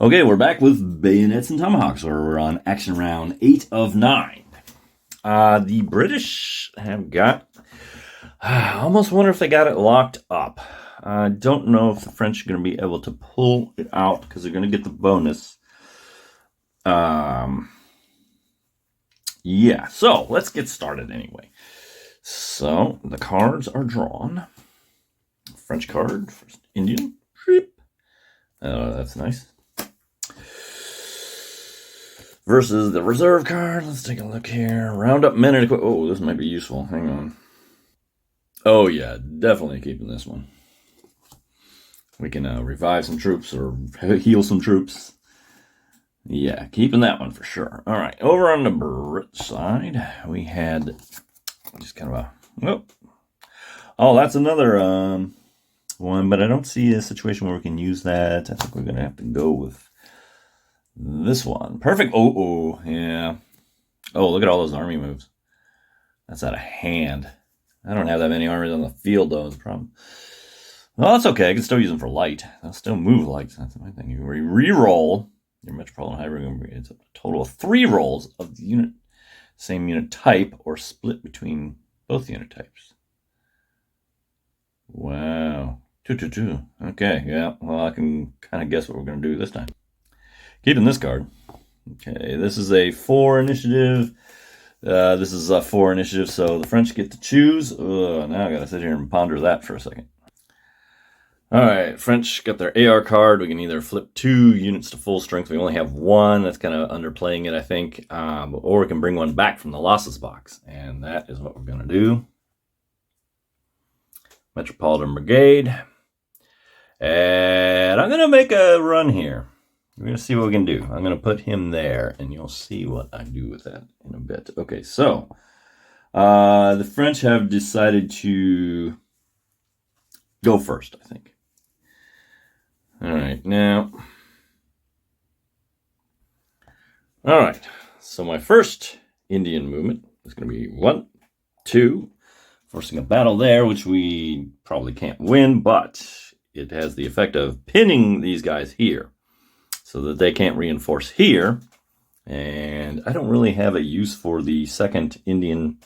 Okay, we're back with Bayonets and Tomahawks, where we're on action round 8 of 9. The British have got... I almost wonder if they got it locked up. I don't know if the French are going to be able to pull it out, because they're going to get the bonus. Yeah, so let's get started anyway. So, the cards are drawn. French card, first Indian. Oh, that's nice. Versus the reserve card. Let's take a look here. Round up men and equip. Oh, this might be useful. Hang on. Oh, yeah, definitely keeping this one. We can revive some troops or heal some troops. Yeah, keeping that one for sure. All right, over on the Brit side, we had just kind of a... Oh, that's another one, but I don't see a situation where we can use that. I think we're going to have to go with this one. Perfect. Oh, yeah. Oh, look at all those army moves. That's out of hand. I don't have that many armies on the field, though, is the problem. Well, that's okay. I can still use them for light. They'll still move light. That's my thing. You re-roll your Metropolitan Hybrid. It's a total of 3 rolls of the unit, same unit type, or split between both unit types. Wow. 2. Okay, yeah. Well, I can kind of guess what we're going to do this time. Keeping this card. Okay, this is a 4 initiative. This is a 4 initiative, so the French get to choose. Now I got to sit here and ponder that for a second. All right, French got their AR card. We can either flip 2 units to full strength. We only have 1. That's kind of underplaying it, I think. Or we can bring 1 back from the losses box. And that is what we're going to do. Metropolitan Brigade. And I'm going to make a run here. We're going to see what we can do. I'm going to put him there, and you'll see what I do with that in a bit. Okay, so the French have decided to go first, I think. All right, now. All right, so my first Indian movement is going to be 1, 2, forcing a battle there, which we probably can't win, but it has the effect of pinning these guys here so that they can't reinforce here. And I don't really have a use for the second Indian.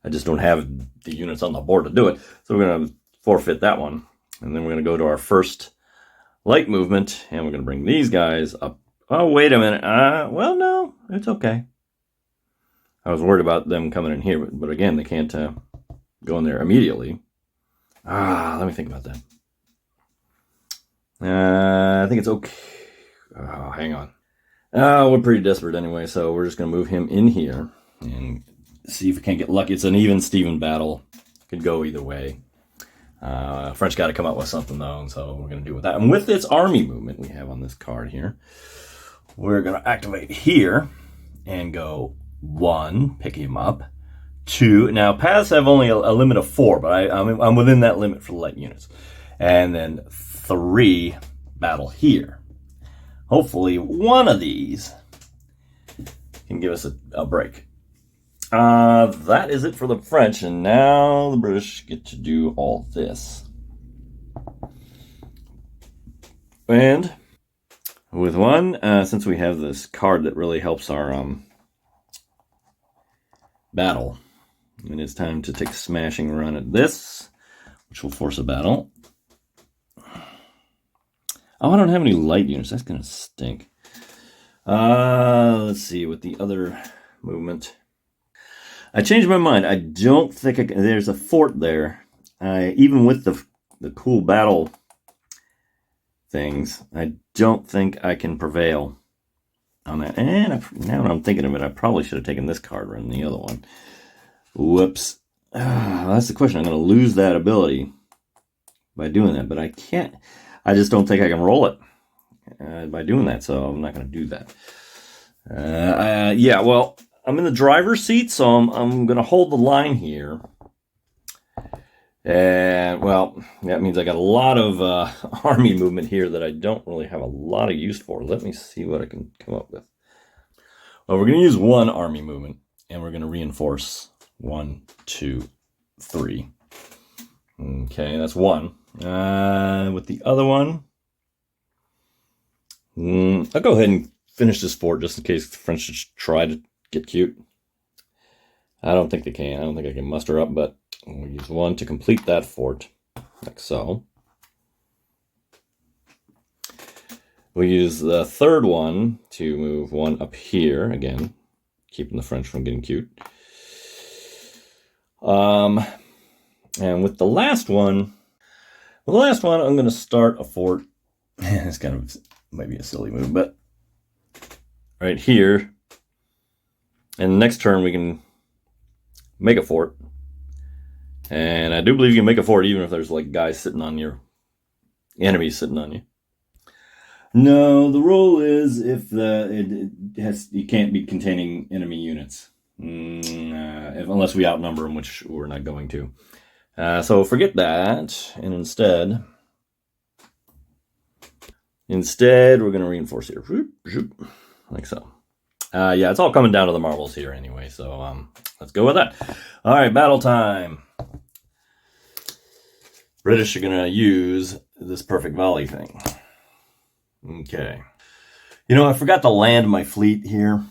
I just don't have the units on the board to do it. So we're going to forfeit that one. And then we're going to go to our first light movement, and we're going to bring these guys up. Oh, wait a minute. Well, no, it's okay. I was worried about them coming in here, but again, they can't go in there immediately. Let me think about that. I think it's okay. Oh, hang on. We're pretty desperate anyway, so we're just going to move him in here and see if we can't get lucky. It's an even Steven battle. Could go either way. French got to come up with something, though, and so we're going to do with that. And with this army movement we have on this card here, we're going to activate here and go 1, pick him up. 2. Now, paths have only a limit of 4, but I'm within that limit for the light units. And then 3, battle here. Hopefully, one of these can give us a break. That is it for the French, and now the British get to do all this. And with 1, since we have this card that really helps our battle, and it's time to take a smashing run at this, which will force a battle. Oh, I don't have any light units. That's going to stink. Let's see, with the other movement. I changed my mind. I don't think there's a fort there. Even with the cool battle things, I don't think I can prevail on that. And now that I'm thinking of it, I probably should have taken this card rather than the other one. Whoops. That's the question. I'm going to lose that ability by doing that, but I can't. I just don't think I can roll it by doing that, so I'm not going to do that. Yeah, well, I'm in the driver's seat, so I'm going to hold the line here. And, well, that means I got a lot of army movement here that I don't really have a lot of use for. Let me see what I can come up with. Well, we're going to use 1 army movement, and we're going to reinforce 1, 2, 3. Okay, that's 1. With the other one, I'll go ahead and finish this fort just in case the French should try to get cute. I don't think they can. I don't think I can muster up, but we'll use 1 to complete that fort, like so. We'll use the third one to move 1 up here, again, keeping the French from getting cute. And with the last one, I'm going to start a fort. It's kind of maybe a silly move, but right here. And next turn we can make a fort. And I do believe you can make a fort even if there's like guys sitting on your enemies sitting on you. No, the rule is if you can't be containing enemy units. Unless we outnumber them, which we're not going to. So forget that, and instead we're going to reinforce here, like so. Yeah, it's all coming down to the marbles here anyway, so let's go with that. All right, battle time. British are going to use this perfect volley thing. Okay. You know, I forgot to land my fleet here.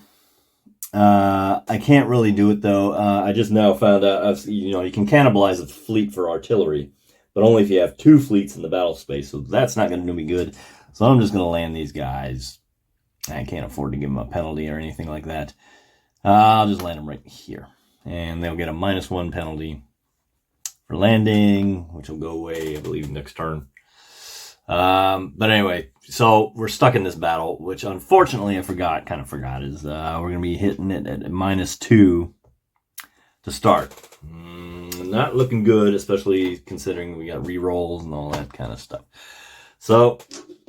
I can't really do it though. I just now found out, you can cannibalize a fleet for artillery, but only if you have 2 fleets in the battle space. So that's not going to do me good. So I'm just going to land these guys. I can't afford to give them a penalty or anything like that. I'll just land them right here, and they'll get a -1 penalty for landing, which will go away, I believe, next turn. But anyway, so we're stuck in this battle, which unfortunately I kind of forgot, is we're going to be hitting it at -2 to start. Not looking good, especially considering we got rerolls and all that kind of stuff. So,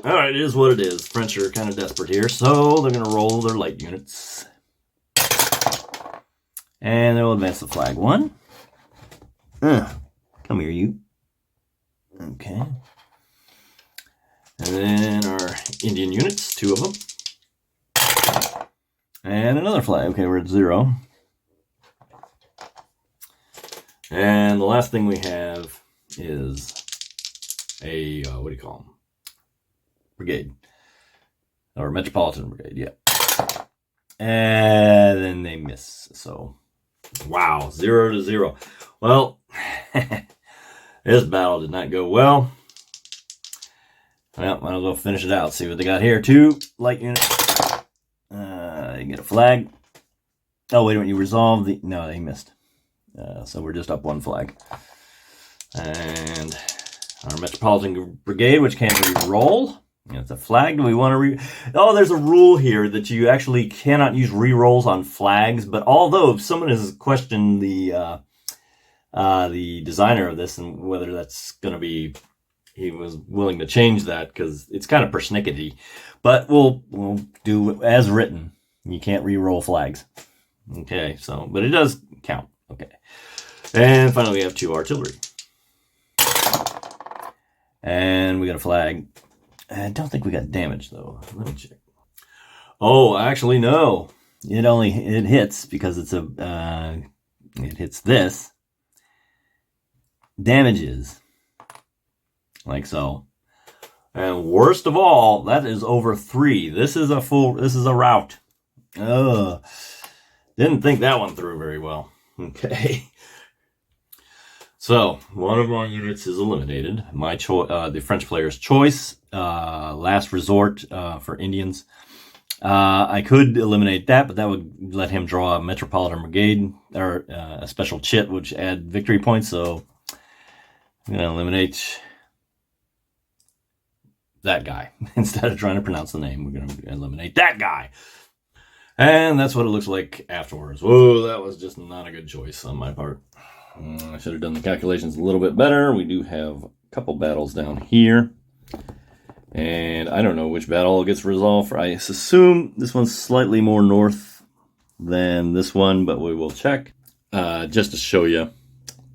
all right, it is what it is. French are kind of desperate here, so they're going to roll their light units. And they'll advance the flag 1. Come here, you. Okay. And then our Indian units, 2 of them. And another flag. Okay, we're at 0. And the last thing we have is a, what do you call them? Brigade. Or Metropolitan Brigade, yeah. And then they miss. So, wow, 0-0. Well, this battle did not go well. Well, might as well finish it out. See what they got here. 2 light units. You get a flag. Oh, wait a minute. You resolve the... No, they missed. So we're just up 1 flag. And our Metropolitan Brigade, which can re-roll. It's a flag. Do we want to Oh, there's a rule here that you actually cannot use re-rolls on flags. But although if someone has questioned the designer of this and whether that's going to be... He was willing to change that because it's kind of persnickety. But we'll do as written. You can't re-roll flags. Okay, so, but it does count. Okay. And finally we have 2 artillery. And we got a flag. I don't think we got damage though. Let me check. Oh, actually no. It hits because it's it hits this. Damages. Like so. And worst of all, that is over 3. This is a rout. Didn't think that one through very well. Okay. So, one of our units is eliminated. My the French player's choice. Last resort for Indians. I could eliminate that, but that would let him draw a Metropolitan Brigade, or a special chit, which add victory points. So, I'm going to eliminate that guy. Instead of trying to pronounce the name, we're going to eliminate that guy. And that's what it looks like afterwards. Whoa, that was just not a good choice on my part. I should have done the calculations a little bit better. We do have a couple battles down here. And I don't know which battle gets resolved. I assume this one's slightly more north than this one, but we will check. Just to show you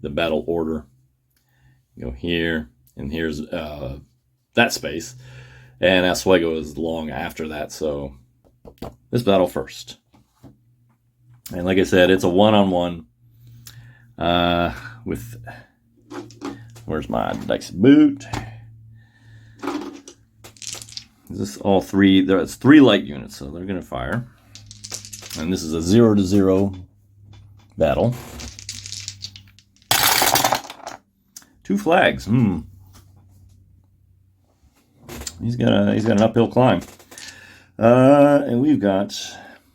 the battle order. Go here, and here's that space. And Oswego is long after that, so this battle first. And like I said, it's a one-on-one with... Where's my decisive boot? This all three? It's 3 light units, so they're going to fire. And this is a 0-0 battle. 2 flags. He's got an uphill climb. And we've got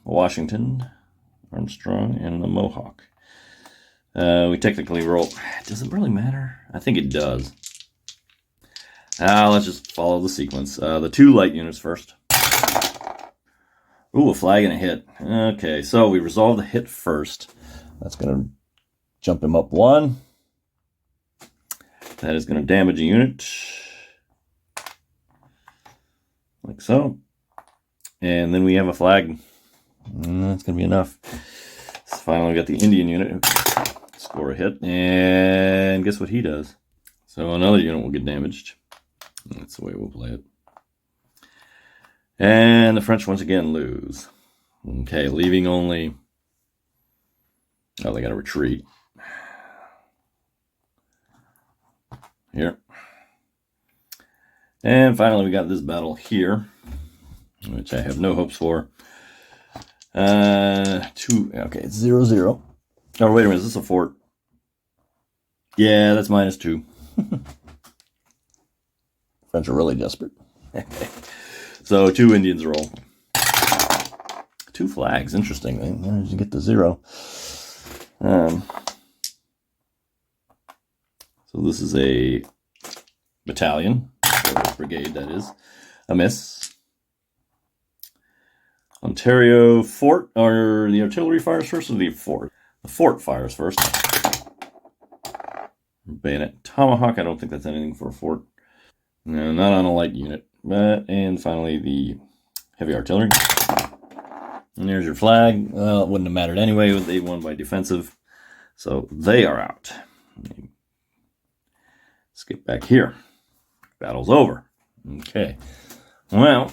a Washington, Armstrong, and a Mohawk. We technically roll. Does it really matter? I think it does. Let's just follow the sequence. The 2 light units first. Ooh, a flag and a hit. Okay, so we resolve the hit first. That's going to jump him up 1. That is going to damage a unit. Like so. And then we have a flag. That's going to be enough. So finally, we got the Indian unit who can score a hit. And guess what he does? So another unit will get damaged. That's the way we'll play it. And the French once again lose. Okay, leaving only... Oh, they got to retreat. Here. And finally, we got this battle here, which I have no hopes for. 2... Okay, it's 0-0. Oh, wait a minute, is this a fort? Yeah, that's -2. French are really desperate. So 2 Indians roll. 2 flags, interesting. How did you get to 0? So this is a battalion, or brigade that is. A miss. Ontario fort, or the artillery fires first, or the fort? The fort fires first. Bayonet Tomahawk, I don't think that's anything for a fort. No, not on a light unit. And finally, the heavy artillery. And there's your flag. Well, it wouldn't have mattered anyway. They won by defensive. So they are out. Skip back here. Battle's over. Okay. Well.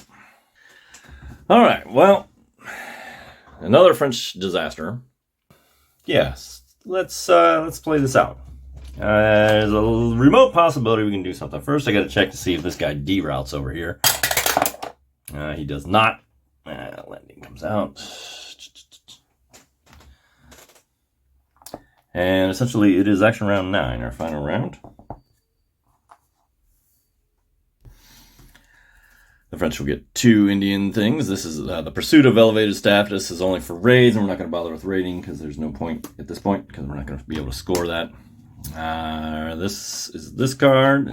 All right. Well, another French disaster. Yes. Let's play this out. There's a remote possibility we can do something. First, I got to check to see if this guy deroutes over here. He does not. Landing comes out. And essentially, it is action round 9, our final round. The French will get 2 Indian things. This is the pursuit of elevated staff. This is only for raids, and we're not going to bother with raiding because there's no point at this point because we're not going to be able to score that. This is this card.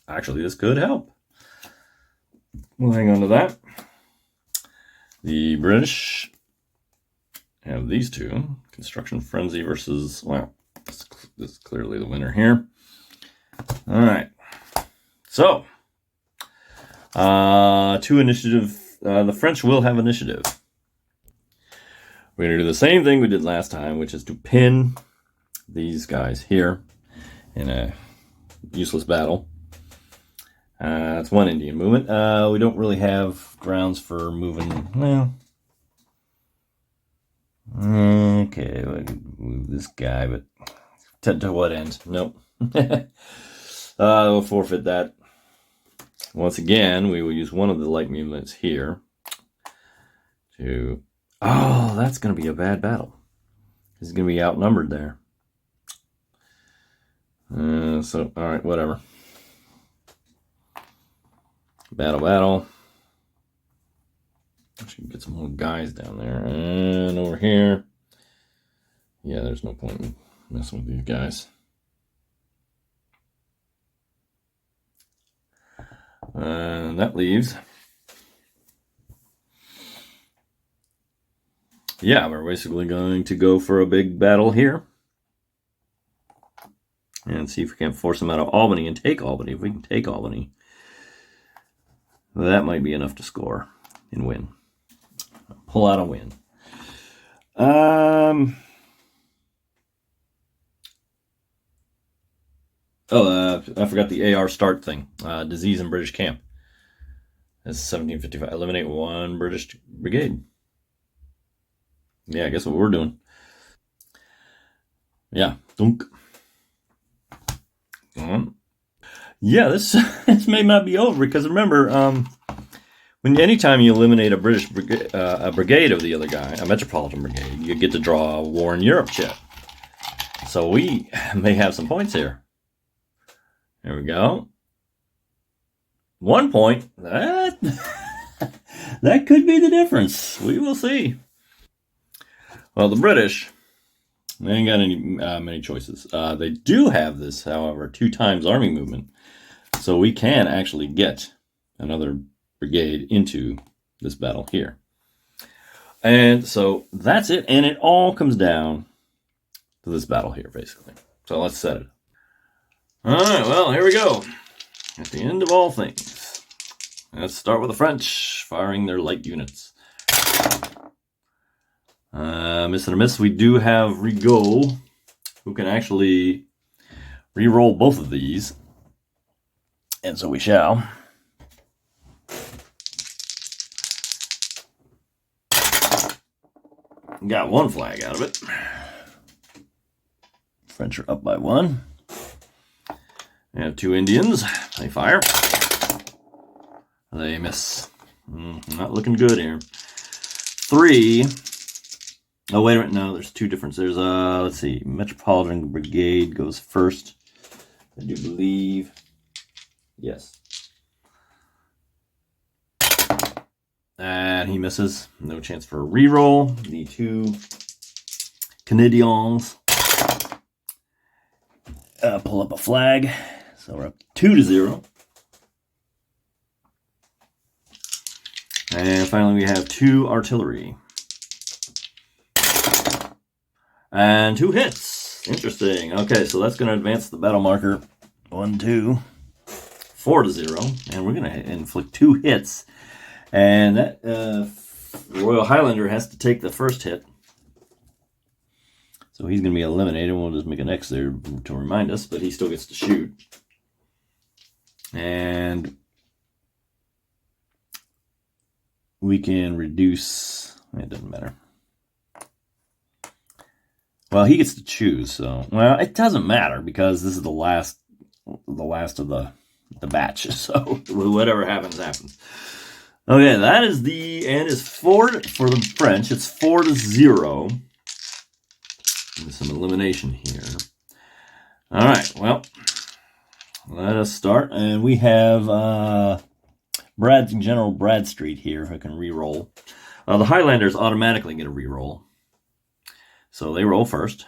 Actually, this could help. We'll hang on to that. The British have these 2. Construction Frenzy versus, well, this is clearly the winner here. All right. So, 2 initiative. The French will have initiative. We're going to do the same thing we did last time, which is to pin these guys here in a useless battle. It's 1 Indian movement. We don't really have grounds for moving. Well, okay, we can move this guy, but to what end? Nope. We'll forfeit that. Once again, we will use one of the light movements here to... Oh, that's going to be a bad battle. He's going to be outnumbered there. So, all right, whatever. Battle. I should get some more guys down there. And over here. Yeah, there's no point in messing with these guys. And that leaves. Yeah, we're basically going to go for a big battle here. And see if we can't force them out of Albany and take Albany. If we can take Albany, that might be enough to score and win. Pull out a win. I forgot the AR start thing. Disease in British camp. That's 1755. Eliminate 1 British brigade. Yeah, I guess what we're doing. Yeah. Dunk. Yeah, this may not be over because remember, anytime you eliminate a British a brigade of the other guy, a metropolitan brigade, you get to draw a War in Europe chip. So we may have some points here. There we go. 1 point. That could be the difference. We will see. Well, the British, they ain't got any many choices. They do have this, however, 2 times army movement. So we can actually get another brigade into this battle here. And so that's it. And it all comes down to this battle here, basically. So let's set it. All right, well, here we go. At the end of all things. Let's start with the French firing their light units. Miss and a miss. We do have Rigaud, who can actually re-roll both of these. And so we shall. Got 1 flag out of it. French are up by 1. We have 2 Indians. They fire. They miss. Not looking good here. 3. Oh, wait a minute. No, there's 2 different. There's, let's see. Metropolitan Brigade goes first. I do believe. Yes. And he misses. No chance for a reroll. The 2 Canadians pull up a flag. So we're up 2-0. And finally we have 2 artillery. And 2 hits. Interesting. Okay, so that's going to advance the battle marker 1-2. 4-0. And we're going to inflict 2 hits. And that Royal Highlander has to take the first hit. So he's going to be eliminated. We'll just make an X there to remind us, but he still gets to shoot. And we can reduce. It doesn't matter. Well, he gets to choose. So, well, it doesn't matter because this is the last of the batch. So whatever happens, happens. Okay, that is the end. Is 4 for the French. It's 4-0. There's some elimination here. All right. Well, let us start, and we have General Bradstreet here who can re-roll. The Highlanders automatically get a re-roll, so they roll first.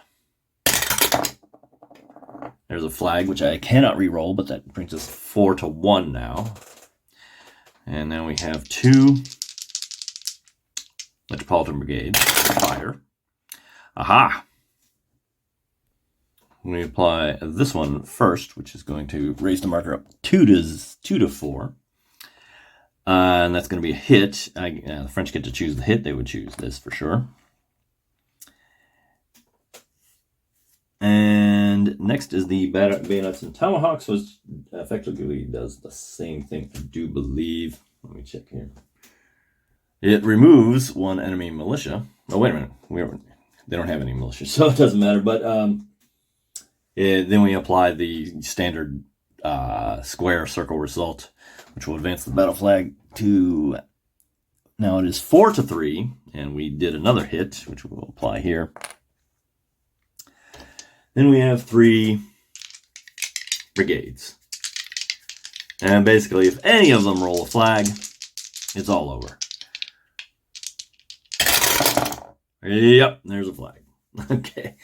There's a flag which I cannot re-roll, but that brings us 4-1 now. And then we have 2 Metropolitan Brigades fire. Aha! We apply this one first, which is going to raise the marker up 2-4. And that's going to be a hit. The French get to choose the hit. They would choose this for sure. And next is the Bayonets and Tomahawks, which effectively does the same thing, I do believe. Let me check here. It removes 1 enemy militia. Oh, wait a minute. They don't have any militia, so it doesn't matter. But then we apply the standard square circle result, which will advance the battle flag to... Now it is 4-3, and we did another hit, which we'll apply here. Then we have 3 brigades. And basically, if any of them roll a flag, it's all over. Yep, there's a flag. Okay,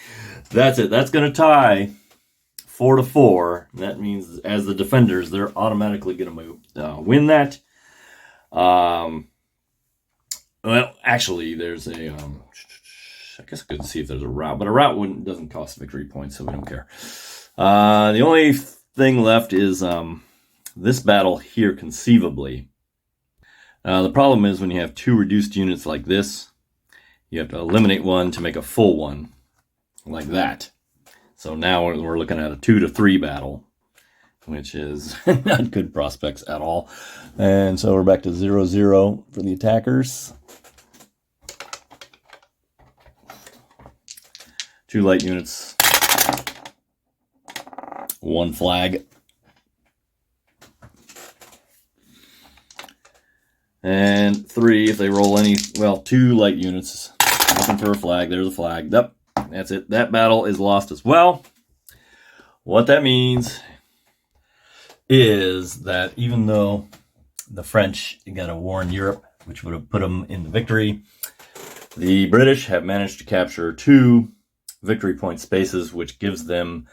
that's it. That's going to tie 4-4. That means as the defenders, they're automatically going to win that. Well, actually, there's a... I guess I could see if there's a route, but a route doesn't cost victory points, so we don't care. The only thing left is this battle here, conceivably. The problem is when you have 2 reduced units like this, you have to eliminate 1 to make a full one, like that. So now we're looking at a 2-3 battle, which is not good prospects at all. And so we're back to 0-0 for the attackers. 2 light units, 1 flag. And 3 if they roll any, well, 2 light units. Looking for a flag. There's a flag. Yep, that's it. That battle is lost as well. What that means is that even though the French got a war in Europe, which would have put them in the victory, the British have managed to capture 2 victory point spaces, which gives them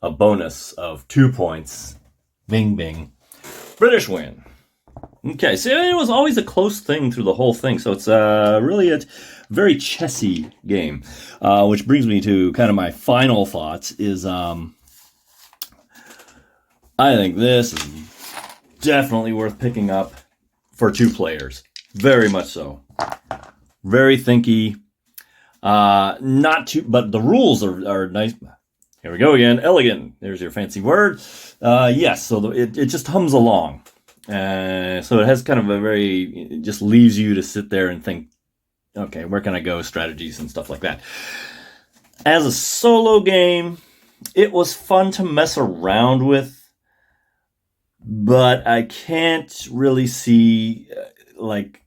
a bonus of 2 points. Bing, bing. British win. Okay, so it was always a close thing through the whole thing, so it's really a very chessy game. Which brings me to kind of my final thoughts is I think this is definitely worth picking up for 2 players. Very much so. Very thinky. Not too, but the rules are nice. Here we go again. Elegant. There's your fancy word. Yes, so it just hums along. So it has kind of a it just leaves you to sit there and think, okay, where can I go? Strategies and stuff like that. As a solo game, it was fun to mess around with, but I can't really see like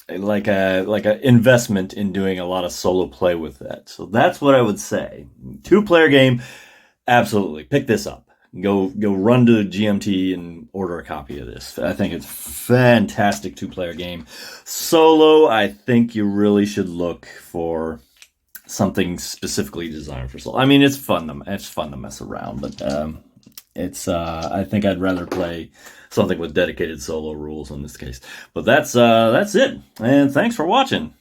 a investment in doing a lot of solo play with that. So that's what I would say. 2-player game, absolutely. Pick this up. Go run to GMT and order a copy of this. I think it's a fantastic 2-player game. Solo, I think you really should look for something specifically designed for solo. I mean, it's fun to mess around, but I think I'd rather play something with dedicated solo rules in this case. But that's it. And thanks for watching.